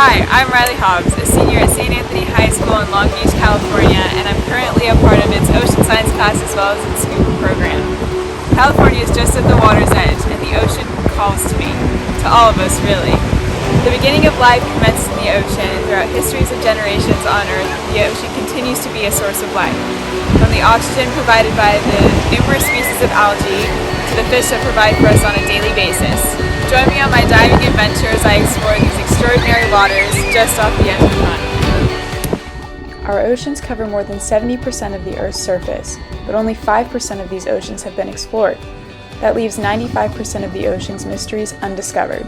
Hi, I'm Riley Hobbs, a senior at St. Anthony High School in Long Beach, California, and I'm currently a part of its ocean science class as well as its scuba program. California is just at the water's edge, and the ocean calls to me, to all of us really. The beginning of life commenced in the ocean, and throughout histories of generations on Earth, the ocean continues to be a source of life. From the oxygen provided by the numerous species of algae to the fish that provide for us on a daily basis. Join me on my diving adventure as I explore these extraordinary waters just off the edge of the continent. Our oceans cover more than 70% of the Earth's surface, but only 5% of these oceans have been explored. That leaves 95% of the ocean's mysteries undiscovered.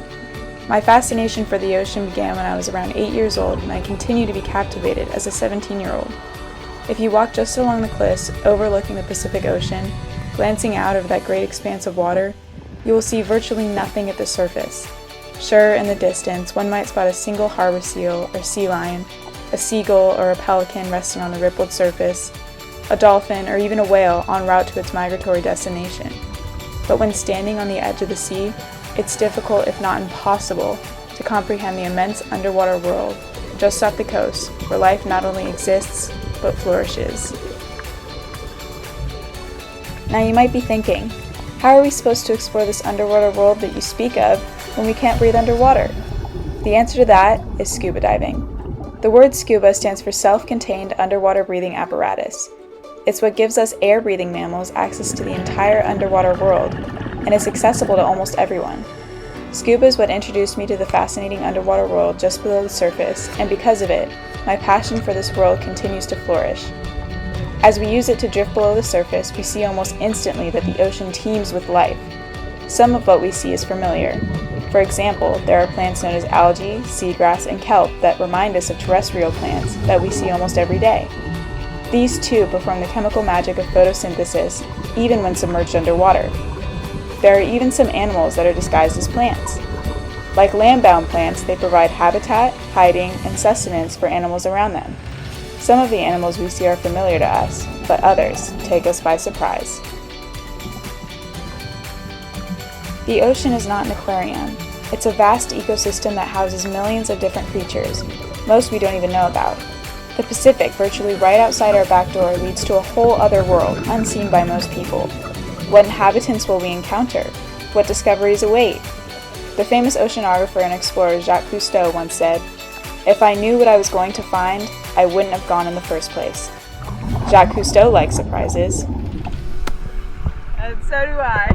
My fascination for the ocean began when I was around 8 years old, and I continue to be captivated as a 17-year-old. If you walk just along the cliffs overlooking the Pacific Ocean, glancing out over that great expanse of water, you will see virtually nothing at the surface. Sure, in the distance, one might spot a single harbor seal or sea lion, a seagull or a pelican resting on the rippled surface, a dolphin or even a whale en route to its migratory destination. But when standing on the edge of the sea, it's difficult, if not impossible, to comprehend the immense underwater world just off the coast, where life not only exists, but flourishes. Now you might be thinking, how are we supposed to explore this underwater world that you speak of when we can't breathe underwater? The answer to that is scuba diving. The word scuba stands for self-contained underwater breathing apparatus. It's what gives us air-breathing mammals access to the entire underwater world, and it's accessible to almost everyone. Scuba is what introduced me to the fascinating underwater world just below the surface, and because of it, my passion for this world continues to flourish. As we use it to drift below the surface, we see almost instantly that the ocean teems with life. Some of what we see is familiar. For example, there are plants known as algae, seagrass, and kelp that remind us of terrestrial plants that we see almost every day. These too perform the chemical magic of photosynthesis, even when submerged underwater. There are even some animals that are disguised as plants. Like land-bound plants, they provide habitat, hiding, and sustenance for animals around them. Some of the animals we see are familiar to us, but others take us by surprise. The ocean is not an aquarium. It's a vast ecosystem that houses millions of different creatures, most we don't even know about. The Pacific, virtually right outside our back door, leads to a whole other world, unseen by most people. What inhabitants will we encounter? What discoveries await? The famous oceanographer and explorer Jacques Cousteau once said, "If I knew what I was going to find, I wouldn't have gone in the first place." Jacques Cousteau likes surprises. And so do I.